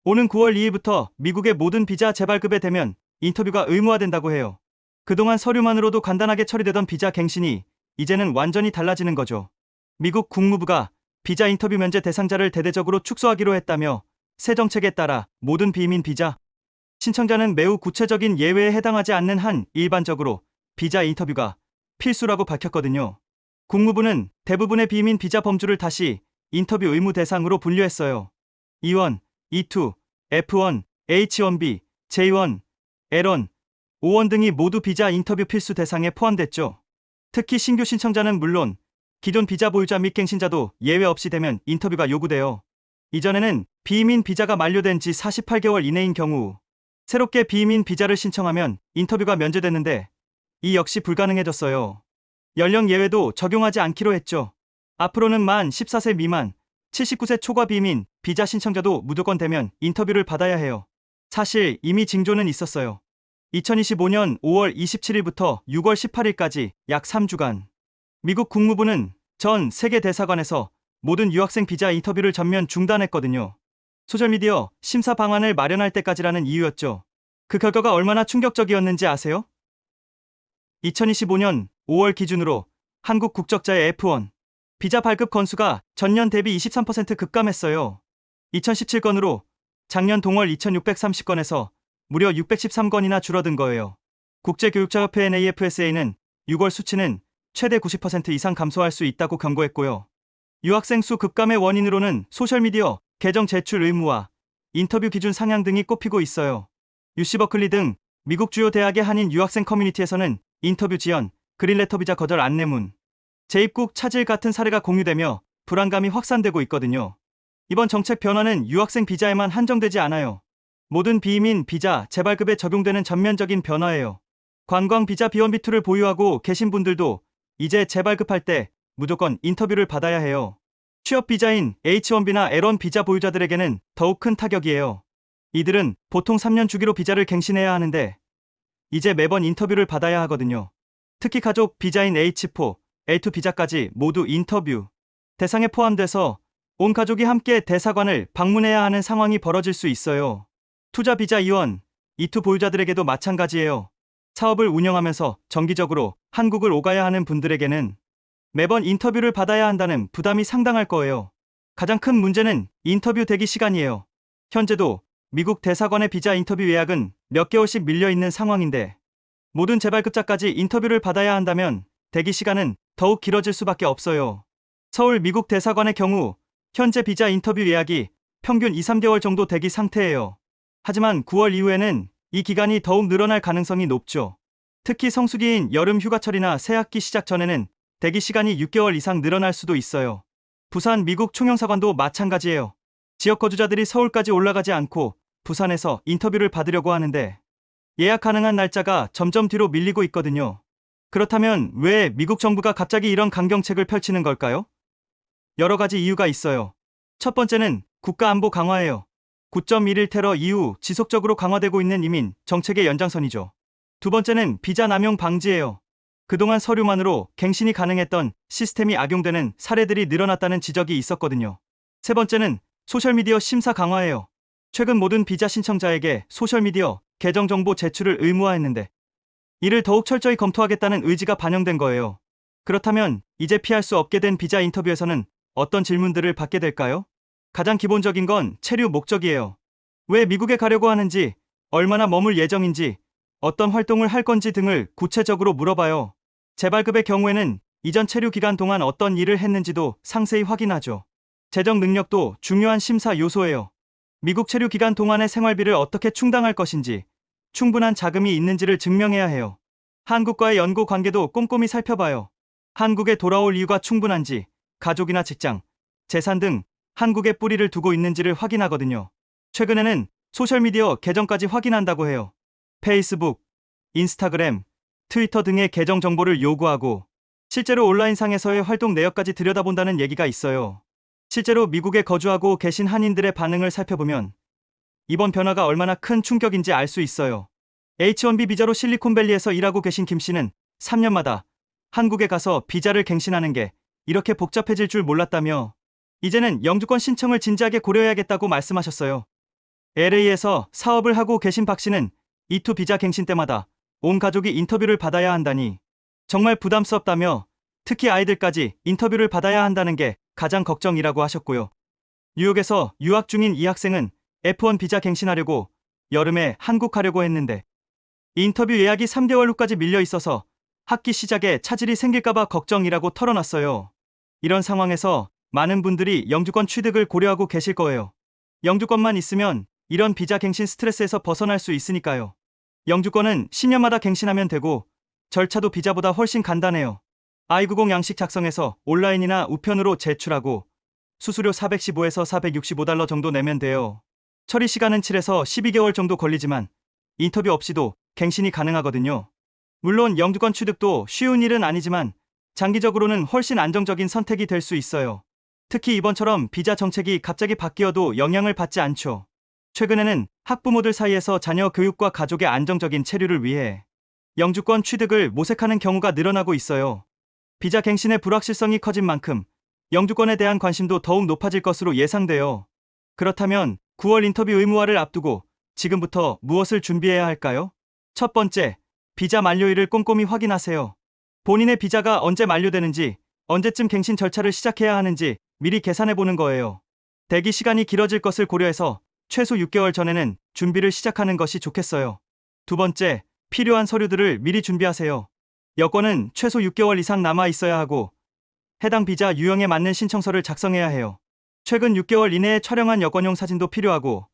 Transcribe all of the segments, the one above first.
오는 9월 2일부터 미국의 모든 비자 재발급에 대면 인터뷰가 의무화된다고 해요. 그동안 서류만으로도 간단하게 처리되던 비자 갱신이 이제는 완전히 달라지는 거죠. 미국 국무부가 비자 인터뷰 면제 대상자를 대대적으로 축소하기로 했다며 새 정책에 따라 모든 비移비자 신청자는 매우 구체적인 예외에 해당하지 않는 한 일반적으로 비자 인터뷰가 필수라고 밝혔거든요. 국무부는 대부분의 비移비자 범주를 다시 인터뷰 의무 대상으로 분류했어요. E1, E2, F1, H1B, J1, L1, O1 등이 모두 비자 인터뷰 필수 대상에 포함됐죠. 특히 신규 신청자는 물론 기존 비자 보유자 및 갱신자도 예외 없이 되면 인터뷰가 요구돼요. 이전에는 비移비자가 만료된 지 48개월 이내인 경우 새롭게 비移비자를 신청하면 인터뷰가 면제됐는데 이 역시 불가능해졌어요. 연령 예외도 적용하지 않기로 했죠. 앞으로는 만 14세 미만, 79세 초과 비移비자 신청자도 무조건 되면 인터뷰를 받아야 해요. 사실 이미 징조는 있었어요. 2025년 5월 27일부터 6월 18일까지 약 3주간 미국 국무부는 전 세계 대사관에서 모든 유학생 비자 인터뷰를 전면 중단했거든요. 소셜미디어 심사 방안을 마련할 때까지라는 이유였죠. 그 결과가 얼마나 충격적이었는지 아세요? 2025년 5월 기준으로 한국 국적자의 F1 비자 발급 건수가 전년 대비 23% 급감했어요. 2017건으로 작년 동월 2630건에서 무려 613건이나 줄어든 거예요. 국제교육자협회 NAFSA는 6월 수치는 최대 90% 이상 감소할 수 있다고 경고했고요. 유학생 수 급감의 원인으로는 소셜미디어 계정 제출 의무화, 인터뷰 기준 상향 등이 꼽히고 있어요. UC 버클리 등 미국 주요 대학의 한인 유학생 커뮤니티에서는 인터뷰 지연, 그린레터 비자 거절 안내문, 재입국 차질 같은 사례가 공유되며 불안감이 확산되고 있거든요. 이번 정책 변화는 유학생 비자에만 한정되지 않아요. 모든 비移비자 재발급에 적용되는 전면적인 변화예요. 관광 비자 B1B2를 보유하고 계신 분들도 이제 재발급할 때 무조건 인터뷰를 받아야 해요. 취업 비자인 H1B나 L1 비자 보유자들에게는 더욱 큰 타격이에요. 이들은 보통 3년 주기로 비자를 갱신해야 하는데 이제 매번 인터뷰를 받아야 하거든요. 특히 가족 비자인 H4, L2 비자까지 모두 인터뷰 대상에 포함돼서 온 가족이 함께 대사관을 방문해야 하는 상황이 벌어질 수 있어요. 투자 비자 E1, E2 보유자들에게도 마찬가지예요. 사업을 운영하면서 정기적으로 한국을 오가야 하는 분들에게는 매번 인터뷰를 받아야 한다는 부담이 상당할 거예요. 가장 큰 문제는 인터뷰 대기 시간이에요. 현재도 미국 대사관의 비자 인터뷰 예약은 몇 개월씩 밀려있는 상황인데 모든 재발급자까지 인터뷰를 받아야 한다면 대기 시간은 더욱 길어질 수밖에 없어요. 서울 미국 대사관의 경우 현재 비자 인터뷰 예약이 평균 2, 3개월 정도 대기 상태예요. 하지만 9월 이후에는 이 기간이 더욱 늘어날 가능성이 높죠. 특히 성수기인 여름 휴가철이나 새학기 시작 전에는 대기 시간이 6개월 이상 늘어날 수도 있어요. 부산 미국 총영사관도 마찬가지예요. 지역 거주자들이 서울까지 올라가지 않고 부산에서 인터뷰를 받으려고 하는데 예약 가능한 날짜가 점점 뒤로 밀리고 있거든요. 그렇다면 왜 미국 정부가 갑자기 이런 강경책을 펼치는 걸까요? 여러 가지 이유가 있어요. 첫 번째는 국가안보 강화예요. 9.11 테러 이후 지속적으로 강화되고 있는 이민 정책의 연장선이죠. 두 번째는 비자 남용 방지예요. 그동안 서류만으로 갱신이 가능했던 시스템이 악용되는 사례들이 늘어났다는 지적이 있었거든요. 세 번째는 소셜미디어 심사 강화예요. 최근 모든 비자 신청자에게 소셜미디어 계정 정보 제출을 의무화했는데 이를 더욱 철저히 검토하겠다는 의지가 반영된 거예요. 그렇다면 이제 피할 수 없게 된 비자 인터뷰에서는 어떤 질문들을 받게 될까요? 가장 기본적인 건 체류 목적이에요. 왜 미국에 가려고 하는지, 얼마나 머물 예정인지, 어떤 활동을 할 건지 등을 구체적으로 물어봐요. 재발급의 경우에는 이전 체류 기간 동안 어떤 일을 했는지도 상세히 확인하죠. 재정 능력도 중요한 심사 요소예요. 미국 체류 기간 동안의 생활비를 어떻게 충당할 것인지, 충분한 자금이 있는지를 증명해야 해요. 한국과의 연고 관계도 꼼꼼히 살펴봐요. 한국에 돌아올 이유가 충분한지, 가족이나 직장, 재산 등 한국에 뿌리를 두고 있는지를 확인하거든요. 최근에는 소셜미디어 계정까지 확인한다고 해요. 페이스북, 인스타그램, 트위터 등의 계정 정보를 요구하고 실제로 온라인상에서의 활동 내역까지 들여다본다는 얘기가 있어요. 실제로 미국에 거주하고 계신 한인들의 반응을 살펴보면 이번 변화가 얼마나 큰 충격인지 알 수 있어요. H1B 비자로 실리콘밸리에서 일하고 계신 김 씨는 3년마다 한국에 가서 비자를 갱신하는 게 이렇게 복잡해질 줄 몰랐다며 이제는 영주권 신청을 진지하게 고려해야겠다고 말씀하셨어요. LA에서 사업을 하고 계신 박 씨는 E2 비자 갱신 때마다 온 가족이 인터뷰를 받아야 한다니 정말 부담스럽다며 특히 아이들까지 인터뷰를 받아야 한다는 게 가장 걱정이라고 하셨고요. 뉴욕에서 유학 중인 이 학생은 F1 비자 갱신하려고 여름에 한국 가려고 했는데 인터뷰 예약이 3개월 후까지 밀려 있어서 학기 시작에 차질이 생길까봐 걱정이라고 털어놨어요. 이런 상황에서 많은 분들이 영주권 취득을 고려하고 계실 거예요. 영주권만 있으면 이런 비자 갱신 스트레스에서 벗어날 수 있으니까요. 영주권은 10년마다 갱신하면 되고 절차도 비자보다 훨씬 간단해요. I-90 양식 작성해서 온라인이나 우편으로 제출하고 수수료 415에서 465달러 정도 내면 돼요. 처리 시간은 7에서 12개월 정도 걸리지만 인터뷰 없이도 갱신이 가능하거든요. 물론 영주권 취득도 쉬운 일은 아니지만 장기적으로는 훨씬 안정적인 선택이 될 수 있어요. 특히 이번처럼 비자 정책이 갑자기 바뀌어도 영향을 받지 않죠. 최근에는 학부모들 사이에서 자녀 교육과 가족의 안정적인 체류를 위해 영주권 취득을 모색하는 경우가 늘어나고 있어요. 비자 갱신의 불확실성이 커진 만큼 영주권에 대한 관심도 더욱 높아질 것으로 예상돼요. 그렇다면 9월 인터뷰 의무화를 앞두고 지금부터 무엇을 준비해야 할까요? 첫 번째, 비자 만료일을 꼼꼼히 확인하세요. 본인의 비자가 언제 만료되는지, 언제쯤 갱신 절차를 시작해야 하는지 미리 계산해 보는 거예요. 대기 시간이 길어질 것을 고려해서 최소 6개월 전에는 준비를 시작하는 것이 좋겠어요. 두 번째, 필요한 서류들을 미리 준비하세요. 여권은 최소 6개월 이상 남아 있어야 하고 해당 비자 유형에 맞는 신청서를 작성해야 해요. 최근 6개월 이내에 촬영한 여권용 사진도 필요하고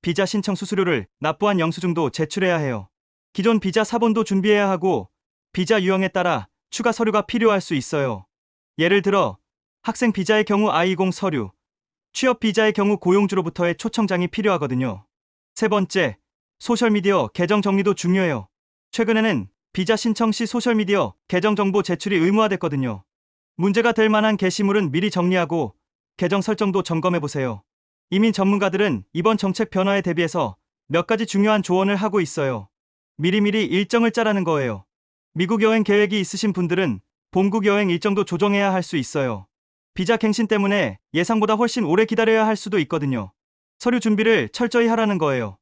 비자 신청 수수료를 납부한 영수증도 제출해야 해요. 기존 비자 사본도 준비해야 하고 비자 유형에 따라 추가 서류가 필요할 수 있어요. 예를 들어 학생 비자의 경우 I-20 서류, 취업 비자의 경우 고용주로부터의 초청장이 필요하거든요. 세 번째, 소셜미디어 계정 정리도 중요해요. 최근에는 비자 신청 시 소셜미디어 계정 정보 제출이 의무화됐거든요. 문제가 될 만한 게시물은 미리 정리하고 계정 설정도 점검해보세요. 이민 전문가들은 이번 정책 변화에 대비해서 몇 가지 중요한 조언을 하고 있어요. 미리미리 일정을 짜라는 거예요. 미국 여행 계획이 있으신 분들은 본국 여행 일정도 조정해야 할 수 있어요. 비자 갱신 때문에 예상보다 훨씬 오래 기다려야 할 수도 있거든요. 서류 준비를 철저히 하라는 거예요.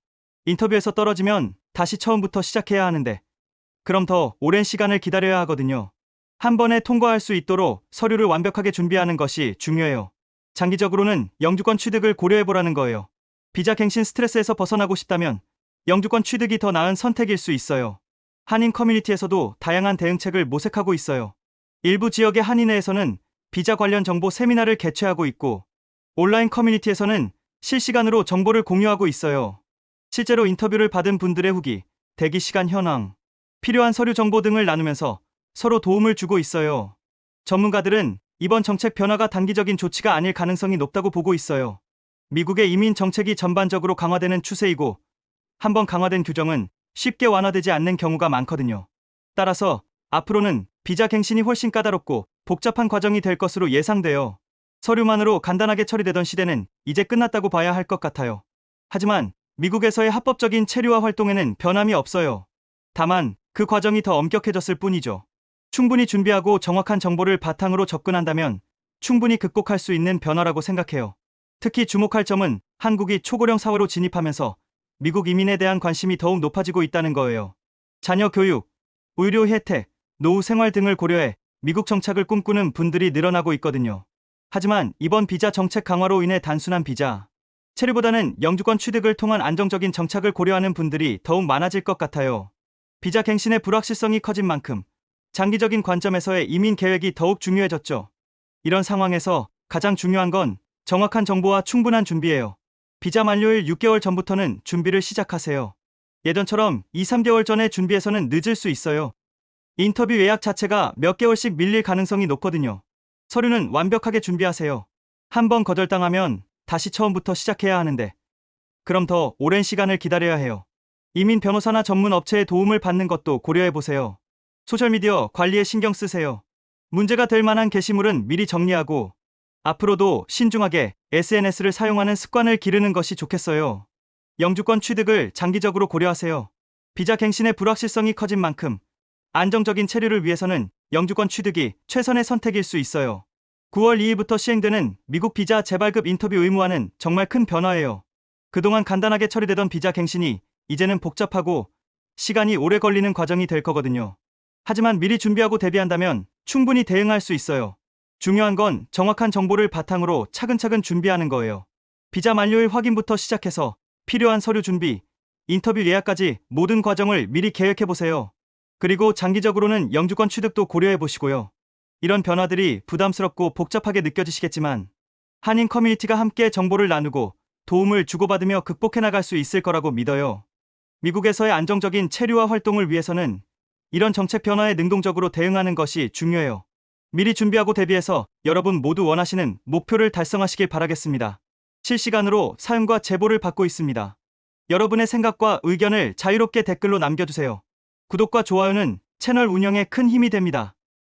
인터뷰에서 떨어지면 다시 처음부터 시작해야 하는데 그럼 더 오랜 시간을 기다려야 하거든요. 한 번에 통과할 수 있도록 서류를 완벽하게 준비하는 것이 중요해요. 장기적으로는 영주권 취득을 고려해보라는 거예요. 비자 갱신 스트레스에서 벗어나고 싶다면 영주권 취득이 더 나은 선택일 수 있어요. 한인 커뮤니티에서도 다양한 대응책을 모색하고 있어요. 일부 지역의 한인회에서는 비자 관련 정보 세미나를 개최하고 있고 온라인 커뮤니티에서는 실시간으로 정보를 공유하고 있어요. 실제로 인터뷰를 받은 분들의 후기, 대기 시간 현황, 필요한 서류 정보 등을 나누면서 서로 도움을 주고 있어요. 전문가들은 이번 정책 변화가 단기적인 조치가 아닐 가능성이 높다고 보고 있어요. 미국의 이민 정책이 전반적으로 강화되는 추세이고 한번 강화된 규정은 쉽게 완화되지 않는 경우가 많거든요. 따라서 앞으로는 비자 갱신이 훨씬 까다롭고 복잡한 과정이 될 것으로 예상돼요. 서류만으로 간단하게 처리되던 시대는 이제 끝났다고 봐야 할 것 같아요. 하지만 미국에서의 합법적인 체류와 활동에는 변함이 없어요. 다만 그 과정이 더 엄격해졌을 뿐이죠. 충분히 준비하고 정확한 정보를 바탕으로 접근한다면 충분히 극복할 수 있는 변화라고 생각해요. 특히 주목할 점은 한국이 초고령 사회로 진입하면서 미국 이민에 대한 관심이 더욱 높아지고 있다는 거예요. 자녀 교육, 의료 혜택, 노후 생활 등을 고려해 미국 정착을 꿈꾸는 분들이 늘어나고 있거든요. 하지만 이번 비자 정책 강화로 인해 단순한 비자 체류보다는 영주권 취득을 통한 안정적인 정착을 고려하는 분들이 더욱 많아질 것 같아요. 비자 갱신의 불확실성이 커진 만큼 장기적인 관점에서의 이민 계획이 더욱 중요해졌죠. 이런 상황에서 가장 중요한 건 정확한 정보와 충분한 준비예요. 비자 만료일 6개월 전부터는 준비를 시작하세요. 예전처럼 2, 3개월 전에 준비해서는 늦을 수 있어요. 인터뷰 예약 자체가 몇 개월씩 밀릴 가능성이 높거든요. 서류는 완벽하게 준비하세요. 한번 거절당하면 다시 처음부터 시작해야 하는데 그럼 더 오랜 시간을 기다려야 해요. 이민 변호사나 전문 업체의 도움을 받는 것도 고려해보세요. 소셜미디어 관리에 신경 쓰세요. 문제가 될 만한 게시물은 미리 정리하고 앞으로도 신중하게 SNS를 사용하는 습관을 기르는 것이 좋겠어요. 영주권 취득을 장기적으로 고려하세요. 비자 갱신의 불확실성이 커진 만큼 안정적인 체류를 위해서는 영주권 취득이 최선의 선택일 수 있어요. 9월 2일부터 시행되는 미국 비자 재발급 인터뷰 의무화는 정말 큰 변화예요. 그동안 간단하게 처리되던 비자 갱신이 이제는 복잡하고 시간이 오래 걸리는 과정이 될 거거든요. 하지만 미리 준비하고 대비한다면 충분히 대응할 수 있어요. 중요한 건 정확한 정보를 바탕으로 차근차근 준비하는 거예요. 비자 만료일 확인부터 시작해서 필요한 서류 준비, 인터뷰 예약까지 모든 과정을 미리 계획해 보세요. 그리고 장기적으로는 영주권 취득도 고려해 보시고요. 이런 변화들이 부담스럽고 복잡하게 느껴지시겠지만 한인 커뮤니티가 함께 정보를 나누고 도움을 주고받으며 극복해 나갈 수 있을 거라고 믿어요. 미국에서의 안정적인 체류와 활동을 위해서는 이런 정책 변화에 능동적으로 대응하는 것이 중요해요. 미리 준비하고 대비해서 여러분 모두 원하시는 목표를 달성하시길 바라겠습니다. 실시간으로 사연과 제보를 받고 있습니다. 여러분의 생각과 의견을 자유롭게 댓글로 남겨주세요. 구독과 좋아요는 채널 운영에 큰 힘이 됩니다.